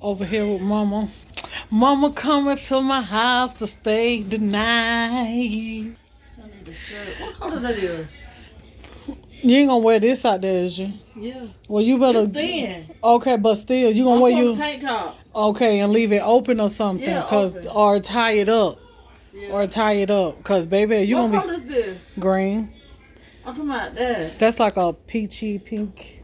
Over here with Mama. Mama coming to my house to stay the night. I need a shirt. What color that is? You ain't gonna wear this out there, is you? Yeah. Well, you better. It's thin. Okay, but still, you gonna wear you. Tank top. Okay, and leave it open or something, Yeah, or tie it up, Yeah. cause baby, you What gonna color is this? be green. I'm talking about that. That's like a peachy pink.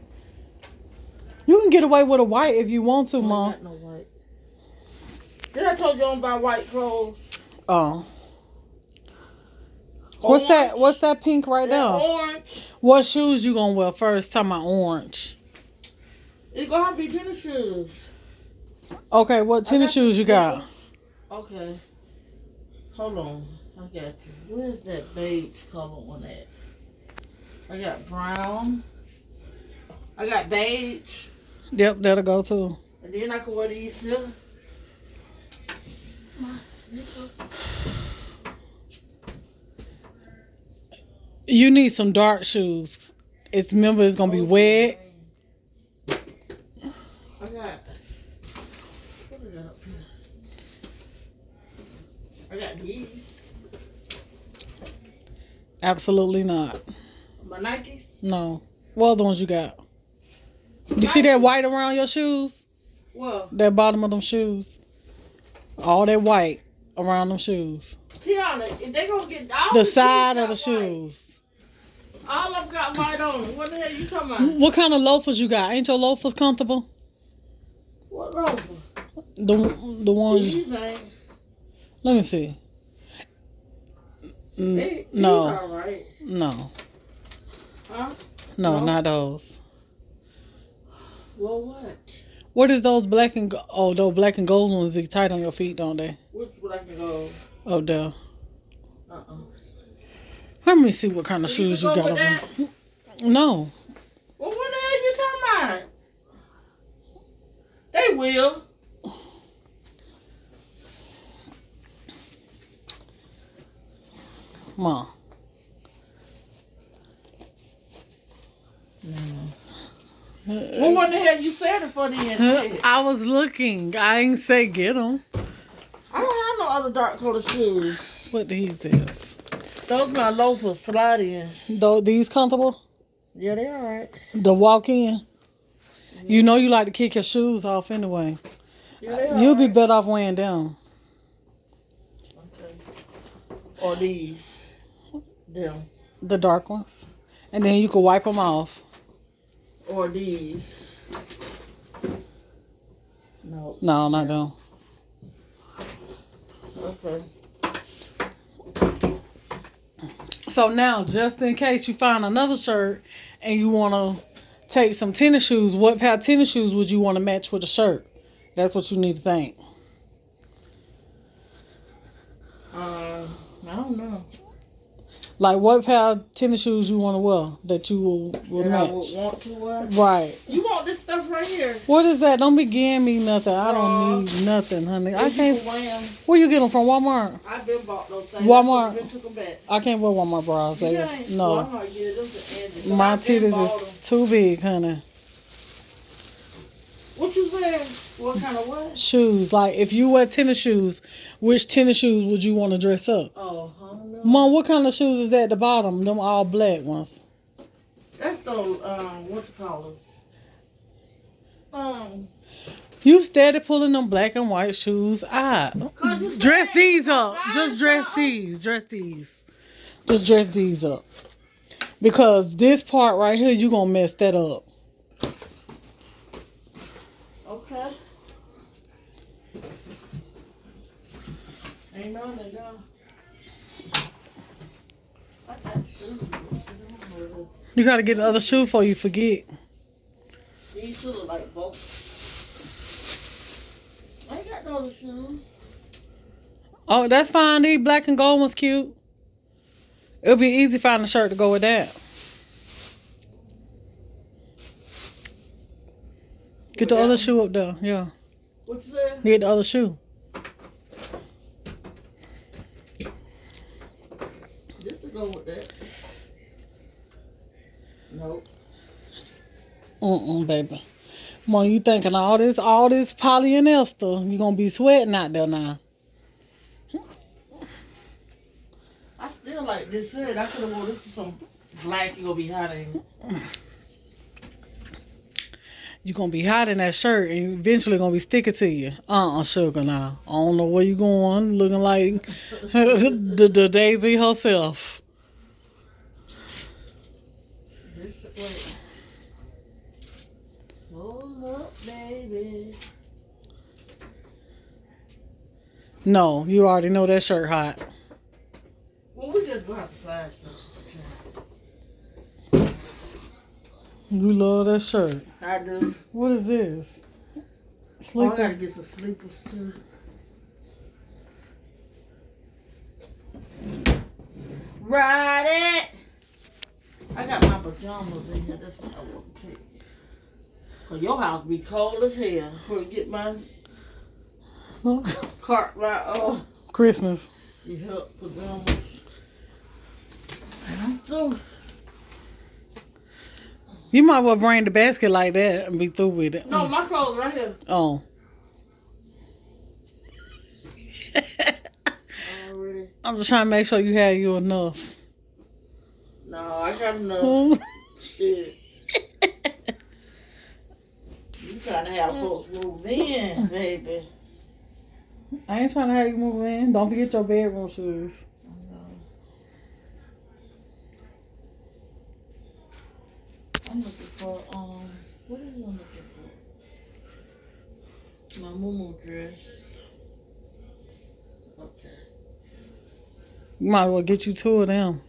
You can get away with a white if you want to, Mom. I got no white. Did I told you don't buy white clothes? Oh. Orange. What's that pink right there? Orange. What shoes you gonna wear first? Talking about orange. It's gonna have to be tennis shoes. Okay, what tennis shoes you got? Okay. Hold on. I got you. Where's that beige color on that? I got brown. I got beige. Yep, that'll go too. And then I can wear these here. My sneakers. You need some dark shoes. Remember, it's gonna be wet. I got. What do I got up here? I got these. Absolutely not. My Nikes. No. What other ones you got? You see that white around your shoes? What? That bottom of them shoes. All that white around them shoes. Tiana, if they gonna get all The side of the white. shoes. All of them got white on them. What the hell you talking about? What kind of loafers you got? Ain't your loafers comfortable? What loafer? The ones. These ain't. Let me see. These No. all right. No. Huh? No, No? not those. Well, what? What is those black and those black and gold ones? They tight on your feet, don't they? Which black and gold? Oh, duh. Uh-uh. Let me see what kind of shoes you go got with that? on. No. Well, what the hell you talking about? They will. Mom. Well, what the hell you said it for then? Shit. I was looking. I ain't say get them. I don't have no other dark color shoes. What these is? Those my loafers, slide-ins. These comfortable? Yeah, they all right. The walk in? You know you like to kick your shoes off anyway. Yeah, they all You'll be right. better off wearing them. Okay. Or these. Them. The dark ones. And then you can wipe them off. Or these. No. No, not them. Okay. So now, just in case you find another shirt and you want to take some tennis shoes, what pair of tennis shoes would you want to match with the shirt? That's what you need to think. I don't know. Like, what pair of tennis shoes you want to wear that you will That match? I would want to wear. Right. You want this stuff right here? What is that? Don't be giving me nothing. I don't need nothing, honey. I can't. Where you get them from? Walmart? I've been bought those things. Walmart. I took them back. I can't wear Walmart bras, baby. Walmart, No. yeah, those are Andy. My titties is too big, honey. What you saying? What kind of what? Shoes. Like, if you wear tennis shoes, which tennis shoes would you want to dress up? Oh, I don't know. Mom, what kind of shoes is that at the bottom? Them all black ones. That's those, what you call them? You steady pulling them black and white shoes out. Dress these up. Just dress these. Dress these. Just dress these up. Because this part right here, you going to mess that up. Okay. Ain't none of them. I got shoes. You got to get the other shoe before you forget. These shoes look like both. I ain't got no other shoes. Oh, that's fine. These black and gold ones cute. It'll be easy finding a shirt to go with that. Get the other shoe up there. Yeah. What you said? Get the other shoe. This will go with that. Nope. Baby. Mom, you thinking all this polyester, you gonna be sweating out there now. I still like this shirt. I could have worn this with some black. You gonna be hot in. You gonna be hot in that shirt and eventually gonna be sticking to you. Sugar now. I don't know where you going, looking like the Daisy herself. This way. Hold up, baby. No, you already know that shirt hot. Well, we just gonna have to find something. You love that shirt. I do. What is this? Oh, I gotta get some sleepers too. Ride it. I got my pajamas in here. That's what I want to take. Cause your house be cold as hell. Before get my cart, my Christmas. you help pajamas. And I'm through. You might well bring the basket like that and be through with it. No, my clothes right here. Oh. Already. I'm just trying to make sure you have you enough. No, I got enough. Shit. You trying to have folks move in, baby. I ain't trying to have you move in. Don't forget your bedroom shoes. I'm looking for, what is it I'm looking for? My muumuu dress. Okay. You might as well get you two of them.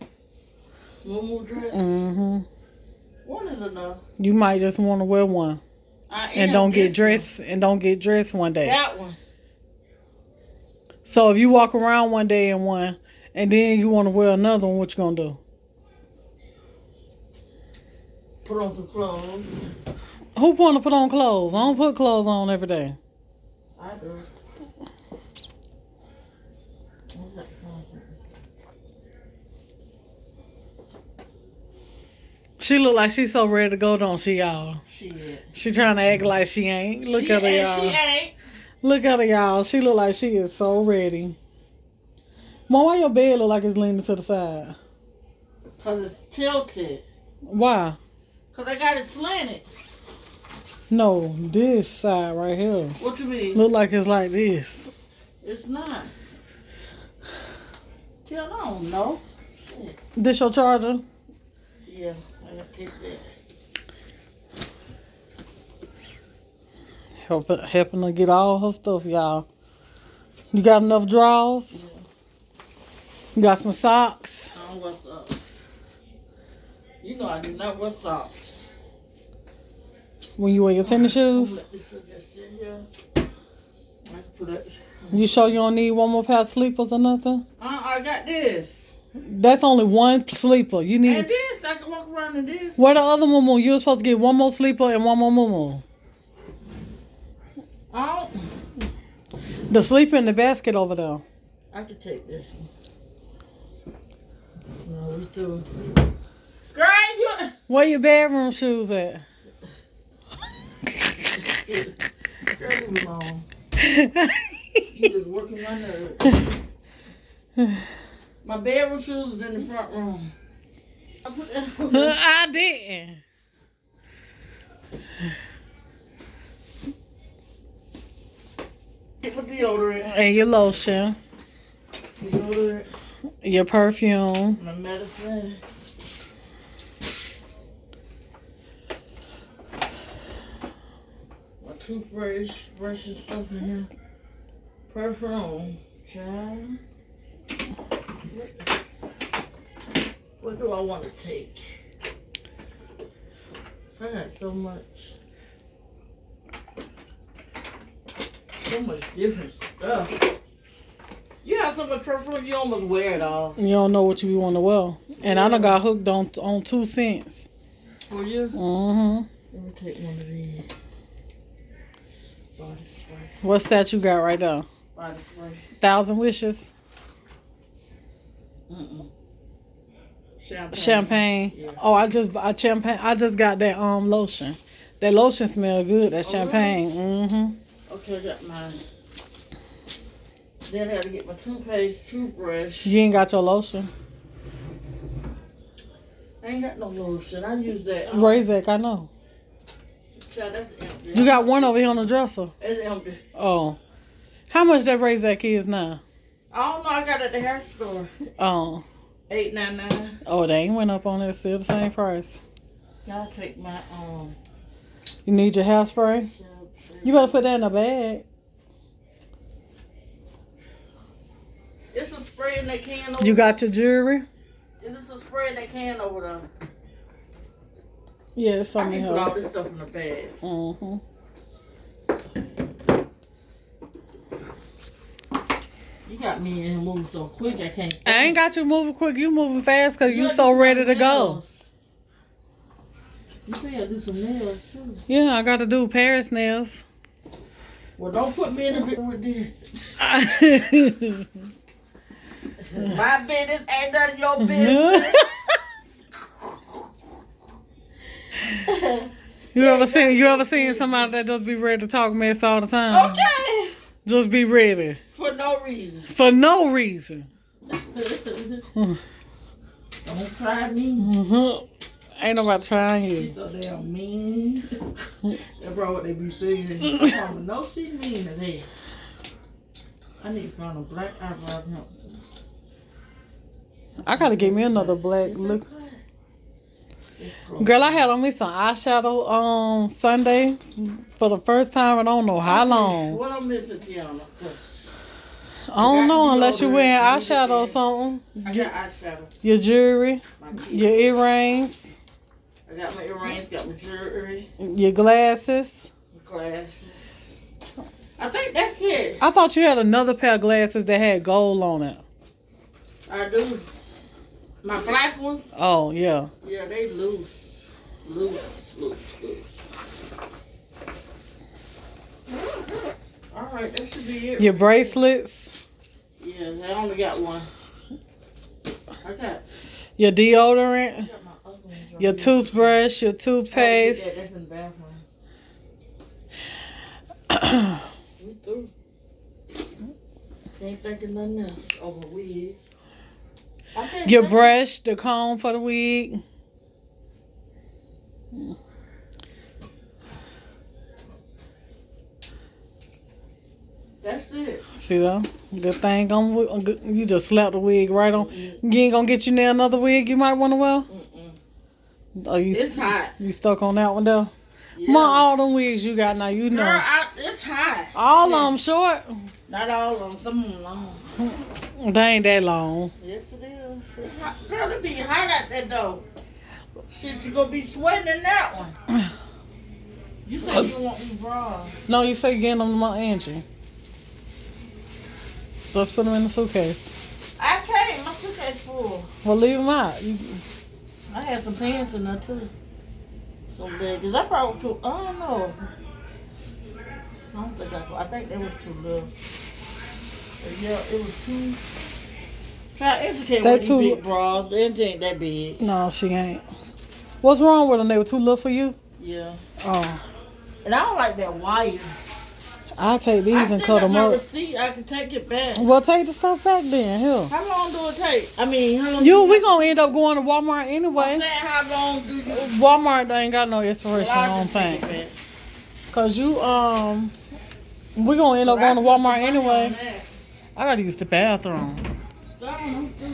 Muumuu dress? Mm-hmm. One is enough. You might just want to wear one. And don't get dressed one day. That one. So if you walk around one day in one and then you want to wear another one, what you gonna do? Put on some clothes. Who want to put on clothes? I don't put clothes on every day. I do. She look like she's so ready to go, don't she, y'all? Shit. She trying to act like she ain't. Look at her, y'all. She ain't. Look at her, y'all. She look like she is so ready. Mom, why your bed look like it's leaning to the side? Because it's tilted. Why? Because I got it slanted. No, this side right here. What you mean? Look like it's like this. It's not. Tell I don't know. Shit. This your charger? Yeah, I gotta take that. Helping her get all her stuff, y'all. You got enough drawers? Yeah. You got some socks? I don't wear socks. You know I do not wear socks. When you wear your tennis shoes? Let this just sit here. I can put that. You sure you don't need one more pair of sleepers or nothing? I got this. That's only one sleeper. You need. And this, I can walk around in this. Where the other muumuu? You were supposed to get one more sleeper and one more muumuu. I The sleeper in the basket over there. can take this one. No, we through. Girl, you. Where your bedroom shoes at? Girl, leave me alone. You just working my nerves. My bedroom shoes is in the front room. I put that. I didn't. Get my deodorant. And your lotion. Deodorant. Your perfume. My medicine. My toothbrush, brush and stuff in here. Perfume. Child. What do I want to take? I got so much different stuff. You have so much perfume, you almost wear it all. You don't know what you want to wear. And I done got hooked on 2 cents. For you? Mm-hmm. Let me take one of these. Body spray. What's that you got right there? Body spray. 1,000 Wishes? Champagne. Champagne. Yeah. Oh, I just got that lotion. That lotion smell good. That Oh, champagne. Mm-hmm. Okay, I got mine. Then I had to get my toothpaste, toothbrush. You ain't got your lotion. I ain't got no lotion. I use that. Razak, I know. Child, that's empty. You got one over here on the dresser. It's empty. Oh. How much that Razak is now? I don't know. I got it at the hair store. Oh. $8.99. Oh, they ain't went up on it. Still the same price. Y'all take my You need your hairspray? You better put that in a bag. It's a spray in that can over You got your jewelry? It's a spray in that can over there. Yeah, it's I something can put all here. this stuff in the bag. Mm-hmm. You got me in moving so quick I can't. I ain't got you moving quick. You moving fast because you gotta so do ready some to go. nails. You say I do some nails too. Yeah, I got to do Paris nails. Well, don't put me in a video with this. My business ain't none of your business. You ever seen somebody that just be ready to talk mess all the time? Okay. Just be ready. For no reason. For no reason. Don't try me. Mm-hmm. Ain't nobody trying you. She's so damn mean. That's probably what they be saying. Mama, no, she mean as hell. I need to find a black eyebrow pencil. I gotta get me another black look. It's close. Girl, I had on me some eyeshadow on Sunday for the first time in I don't know how long. What I'm missing, Tiana? 'Cause I don't know unless you're wearing deodorant, eyeshadow or something. I got eyeshadow. Your jewelry, My kids. your earrings, I got my earrings, got my jewelry, your glasses. my glasses. I think that's it. I thought you had another pair of glasses that had gold on it. I do. My black ones, Oh, yeah. yeah, they loose. Loose. All right, that should be it. Your bracelets, Yeah, I only got one. I got your deodorant, my other ones right your here. toothbrush, your Oh, toothpaste. yeah, that's in the bathroom. We through. Can't think of nothing else. Oh, my wig. I can't Your think- brush, the comb for the wig. That's it. See that? Good thing you just slapped the wig right on. You ain't gonna get you now another wig you might want to wear? Oh, It's hot. You stuck on that one though? Yeah. Ma, all them wigs you got now, you know. Girl, it's hot. All of them short. Not all of them. Some of them long. They ain't that long. Yes, it is. It's hot. Girl, it be hot out there, though. Shit, you gonna be sweating in that one. You said you want me bra. No, you say getting them to my Angie. Let's put them in the suitcase. I can't. My suitcase full. Well, leave them out. I had some pants in there, too. Some baggies. I probably could. I don't know. I don't think I could. I think that was too little. But yeah, it was too. Try to educate That with these too big bras. They ain't that big. No, she ain't. What's wrong with them? They were too little for you? Yeah. Oh. And I don't like that wire. I'll take these and still cut got them my up. receipt. I can take it back. Well, take the stuff back then. Here. How long do it take? I mean, how long? We gonna end up going to Walmart I'm anyway. saying, how long do you? Walmart ain't got no expiration Well, I'll on just take thing. it back. Cause we gonna end up going to Walmart anyway. I gotta use the bathroom. Darn, I'm through.